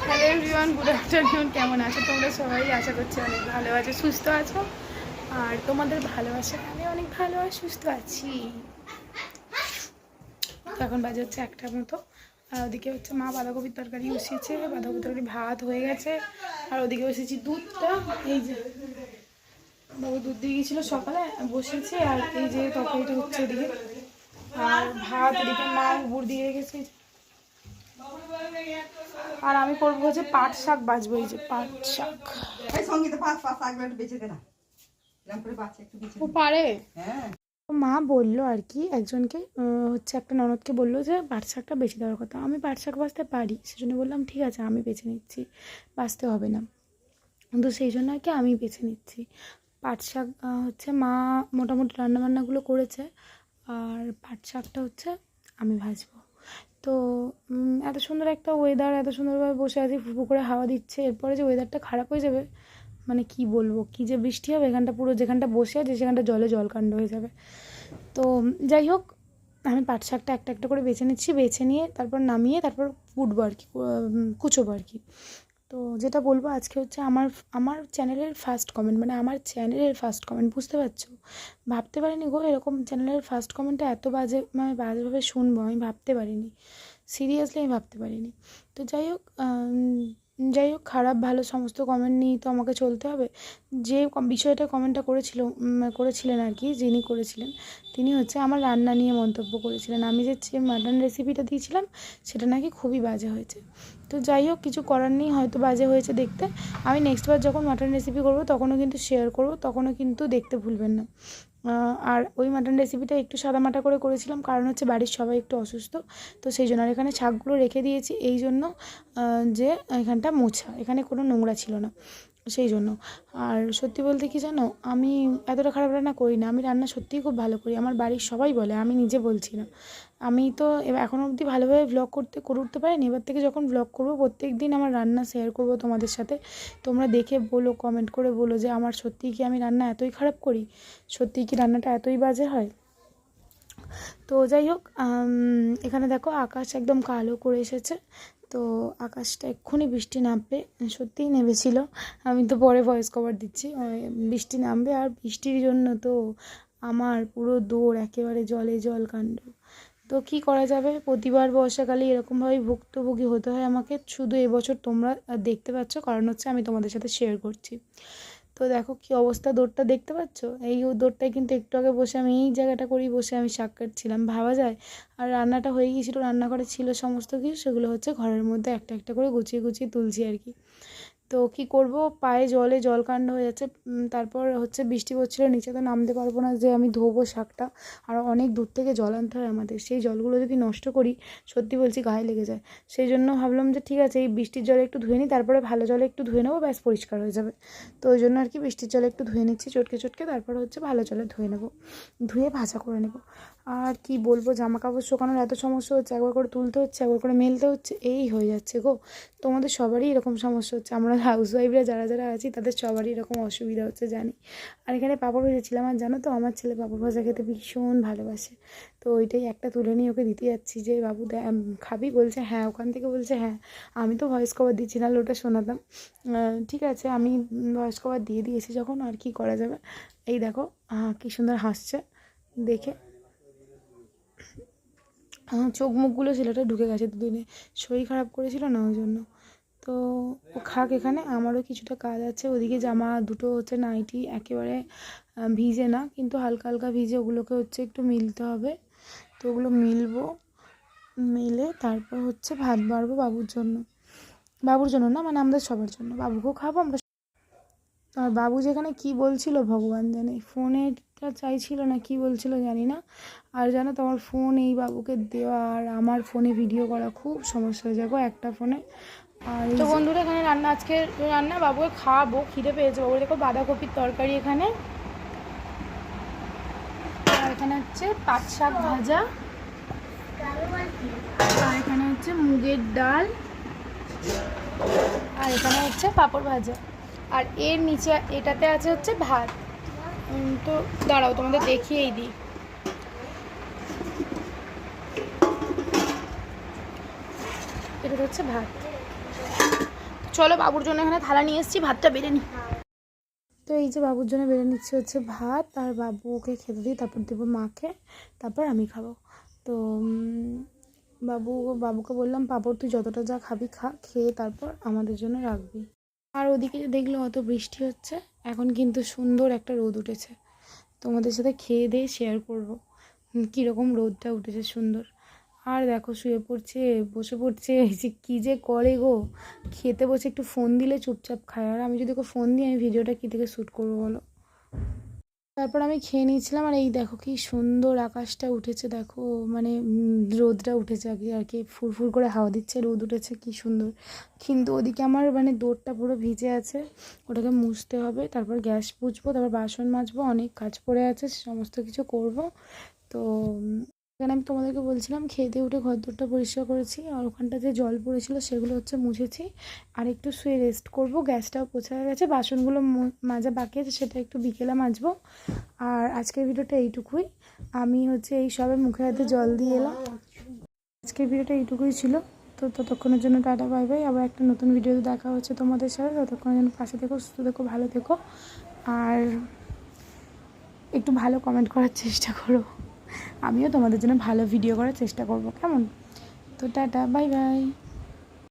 Hello everyone, good afternoon. কেমন আছো তোমরা সবাই? আশা করছি অনেক ভালো আছো, সুস্থ আছো। আর তোমাদের ভালোবাসা আমি অনেক ভালো আর সুস্থ আছি। তো এখন বাজে হচ্ছে 1টার মতো। আর ওদিকে হচ্ছে মা বাঁধাকপির তরকারি বসিয়েছে, বাঁধাকপির তরকারি ভাত হয়ে গেছে। আর ওদিকে বসেছি দুধটা, এই যে বাবু দুধ দিয়ে গিয়েছিলো সকালে, বসেছে। আর এই যে তরকারিটা হচ্ছে ওদিকে, আর ভাত এদিকে মা উপর দিয়ে রেখেছে। আর আমি করবো হচ্ছে পাট শাক বাজবো, এই যে পাট শাক। ও পারে, মা বললো আর কি একজনকে, হচ্ছে একটা ননদকে বললো যে পাট শাকটা বেছে দেওয়ার কথা। আমি পাট শাক বাছতে পারি, সেজন্য বললাম ঠিক আছে আমি বেছে নিচ্ছি, বাছতে হবে না। তো সেই জন্য আর কি আমি বেছে নিচ্ছি পাট শাক। হচ্ছে মা মোটামুটি রান্নাবান্নাগুলো করেছে, আর পাট শাকটা হচ্ছে আমি ভাজবো। তো এত সুন্দর একটা ওয়েদার, এত সুন্দরভাবে বসে আছি, ফুফু করে হাওয়া দিচ্ছে। এরপরে যে ওয়েদারটা খারাপ হয়ে যাবে, মানে কি বলবো, কি যে বৃষ্টি হবে, এখানটা পুরো যেখানটা বসে আছে সেখানটা জলে জলকাণ্ড হয়ে যাবে। তো যাই হোক, আমি পাট শাকটা একটা একটা করে বেছে নিচ্ছি, বেছে নিয়ে তারপর নামিয়ে তারপর কুটবো আর কি, কুচোবো আর কি। তো যেটা বলবো আজকে হচ্ছে আমার চ্যানেলের ফার্স্ট কমেন্ট, মানে আমার চ্যানেলের ফার্স্ট কমেন্ট, বুঝতে পারছো? ভাবতে পারিনি গো এরকম চ্যানেলের ফার্স্ট কমেন্টটা এত বাজে, মানে বাজেভাবে শুনবো, আমি ভাবতে পারিনি, সিরিয়াসলি আমি ভাবতে পারিনি। তো যাই হোক খারাপ ভালো সমস্ত কমেন্ট নিয়েই তো আমাকে চলতে হবে। যে বিষয়টা কমেন্টটা করেছিলেন আর কি, যিনি করেছিলেন তিনি হচ্ছে আমার রান্না নিয়ে মন্তব্য করেছিলেন। আমি যে মাটন রেসিপিটা দিয়েছিলাম সেটা নাকি খুবই বাজে হয়েছে। তো যাই হোক, কিছু করার নেই, হয়তো বাজে হয়েছে দেখতে। আমি নেক্সটবার যখন মাটন রেসিপি করবো তখনও কিন্তু শেয়ার করবো, তখনও কিন্তু দেখতে ভুলবেন না। আর ওই মাটন রেসিপিটা একটু সাদামাটা করে করেছিলাম, কারণ হচ্ছে বাড়ির সবাই একটু অসুস্থ, তো সেই জন্য। আর এখানে শাকগুলো রেখে দিয়েছি এই জন্য যে এখানটা মোছা, এখানে কোনো নোংরা ছিল না, সেই জন্য। আর সত্যি বলতে কি জানো, আমি এতটা খারাপ রান্না করি না, আমি রান্না সত্যিই খুব ভালো করি, আমার বাড়ির সবাই বলে, আমি নিজে বলছি না। আমি তো এখনও অবধি ভালোভাবে ভ্লগ করে উঠতে পারিনি। এবার থেকে যখন ভ্লগ করবো প্রত্যেক দিন আমার রান্না শেয়ার করবো তোমাদের সাথে। তোমরা দেখে বলো, কমেন্ট করে বলো যে আমার সত্যিই কি আমি রান্না এতই খারাপ করি, সত্যিই কি রান্নাটা এতই বাজে হয়। তো যাই হোক, এখানে দেখো আকাশ একদম কালো করে এসেছে। তো আকাশটা এক্ষুনি বৃষ্টি নামবে, সত্যিই নেমেছিল। আমি তো পরে ভয়েস কভার দিচ্ছি, বৃষ্টি নামবে। আর বৃষ্টির জন্য তো আমার পুরো দৌড় একেবারে জলে জল কাণ্ড। তো কী করা যাবে, প্রতিবার বর্ষাকালে এরকমভাবেই ভুক্তভোগী হতে হয় আমাকে। শুধু এবছর তোমরা দেখতে পাচ্ছ, কারণ হচ্ছে আমি তোমাদের সাথে শেয়ার করছি। তো দেখো কী অবস্থা, দৌড়টা দেখতে পাচ্ছ? এই দৌড়টায় কিন্তু একটু আগে বসে আমি এই জায়গাটা করেই বসে আমি শাক কাটছিলাম, ভাবা যায়। আর রান্নাটা হয়ে গিয়েছিলো, রান্নাঘরে ছিল সমস্ত কিছু, সেগুলো হচ্ছে ঘরের মধ্যে একটা একটা করে গুছিয়ে গুছিয়ে তুলছি আর কি। তো কী করব, পায়ে জলে জলকাণ্ড হয়ে যাচ্ছে। তারপর হচ্ছে বৃষ্টি পড়ছিল, নিচে তো নামতে পারবো না যে আমি ধোবো শাকটা, আর অনেক দূর থেকে জল আনতে হয় আমাদের। সেই জলগুলো যদি নষ্ট করি, সত্যি বলছি গায়ে লেগে যায়। সেই জন্য ভাবলাম যে ঠিক আছে এই বৃষ্টির জলে একটু ধুয়ে নিই, তারপরে ভালো জলে একটু ধুয়ে নেবো, ব্যাস পরিষ্কার হয়ে যাবে। তো ওই জন্য আর কি বৃষ্টির জলে একটু ধুয়ে নিচ্ছি চটকে চটকে, তারপর হচ্ছে ভালো জলে ধুয়ে নেবো, ধুয়ে ভাজা করে নেবো। আর কি বলবো, জামা কাপড় শুকানোর এত সমস্যা হচ্ছে, একবার করে তুলতে হচ্ছে, একবার করে মেলতে হচ্ছে, এই হয়ে যাচ্ছে গো। তোমাদের সবারই এরকম সমস্যা হচ্ছে, আমরা হাউসওয়াইফরা যারা যারা আছি তাদের সবারই এরকম অসুবিধা হচ্ছে জানি। আর এখানে পাঁপড় ভেজেছিলাম, আর জানো তো আমার ছেলে পাঁপড় ভাজা খেতে ভীষণ ভালোবাসে। তো ওইটাই একটা তুলে নিয়ে ওকে দিতে যাচ্ছি যে বাবু খাবি, বলছে হ্যাঁ, ওখান থেকে বলছে হ্যাঁ। আমি তো ভয়েস কভার দিচ্ছি, নাহলে ওটা শোনাতাম। ঠিক আছে, আমি ভয়েস কভার দিয়ে দিয়েছি যখন, আর কি করা যাবে। এই দেখো কী সুন্দর হাসছে দেখে, চোখ মুখগুলো ছেলেটা ঢুকে গেছে দুদিনে, শরীর খারাপ করেছিল না ওই জন্য। তো ও খাক, এখানে আমারও কিছুটা কাজ আছে। ওদিকে জামা দুটো হচ্ছে নাইটি একেবারে ভিজে না, কিন্তু হালকা হালকা ভিজে, ওগুলোকে হচ্ছে একটু মিলতে হবে। তো ওগুলো মিলে তারপর হচ্ছে ভাত বাড়বো বাবুর জন্য না, মানে আমাদের সবার জন্য, বাবুকেও খাবো আমরা। আর বাবু যেখানে কি বলছিল ভগবান জানে, ফোনেটা চাইছিল না কি বলছিল জানি না। আর জানো তো আমার ফোন এই বাবুকে দেওয়া আর আমার ফোনে ভিডিও করা খুব সমস্যা হয়ে যাবো একটা ফোনে। আর তো বন্ধুরা, এখানে আজকে রান্না বাবুকে খাওয়াবো, খিদে পেয়েছে। বাবু দেখো বাঁধাকপির তরকারি এখানে, আর এখানে হচ্ছে পাট শাক ভাজা, আর এখানে হচ্ছে মুগের ডাল, আর এখানে হচ্ছে পাঁপড় ভাজা, আর এর নিচে এটাতে আছে হচ্ছে ভাত। তো দাঁড়াও তোমাদের দেখিয়েই দিই। এটা হচ্ছে ভাত। চলো বাবুর জন্য এখানে থালা নিয়ে এসেছি, ভাতটা বেড়ে নিই। তো এই যে বাবুর জন্য বেড়ে নিচ্ছে হচ্ছে ভাত, আর বাবুকে খেতে দিই, তারপর দেবো মাকে, তারপর আমি খাবো। তো বাবুকে বললাম পাপড় তুই যতটা যা খাবি খা, খেয়ে তারপর আমাদের জন্য রাখবি। আর ওদিকে দেখলো অত বৃষ্টি হচ্ছে, এখন কিন্তু সুন্দর একটা রোদ উঠেছে, তোমাদের সাথে খেয়ে দিয়ে শেয়ার করবো কীরকম রোদটা উঠেছে সুন্দর। আর দেখো শুয়ে পড়ছে, বসে পড়ছে, যে কী যে করে গো, খেতে বসে একটু ফোন দিলে চুপচাপ খায়, আর আমি যদি ওকে ফোন দিই আমি ভিডিওটা কী থেকে শ্যুট করবো বলো। তারপর আমি খেয়ে নিয়েছিলাম, আর এই দেখো কি সুন্দর আকাশটা উঠেছে, দেখো মানে রোদটা উঠেছে আর কি ফুরফুর করে হাওয়া দিচ্ছে, রোদ উঠেছে কি সুন্দর। কিন্তু ওদিকে আমার মানে দৌড়টা পুরো ভিজে আছে, ওটাকে মুছতে হবে, তারপর গ্যাস মুছবো, তারপর বাসন মাজবো, অনেক কাজ পড়ে আছে, সমস্ত কিছু করব। তো এখানে আমি তোমাদেরকে বলছিলাম খেয়ে দিয়ে উঠে ঘরদোরটা পরিষ্কার করেছি, আর ওখানটা যে জল পড়েছিল সেগুলো হচ্ছে মুছেছি, আর একটু শুয়ে রেস্ট করব। গ্যাসটাও পোছা হয়ে গেছে, বাসনগুলো মাজা বাকি আছে, সেটা একটু বিকেলে মাজবো। আর আজকের ভিডিওটা এইটুকুই, আমি হচ্ছে এই সবে মুখে হাতে জল দিয়ে এলাম। আজকের ভিডিওটা এইটুকুই ছিল। তো ততক্ষণের জন্য টাটা বাই বাই, আবার একটা নতুন ভিডিওতে দেখা হচ্ছে তোমাদের সাথে। ততক্ষণের জন্য পাশে থেকো, সুস্থ থেকো, ভালো থেকো, আর একটু ভালো কমেন্ট করার চেষ্টা করো, আমিও তোমাদের জন্য ভালো ভিডিও করার চেষ্টা করব, কেমন? তো টাটা বাই বাই।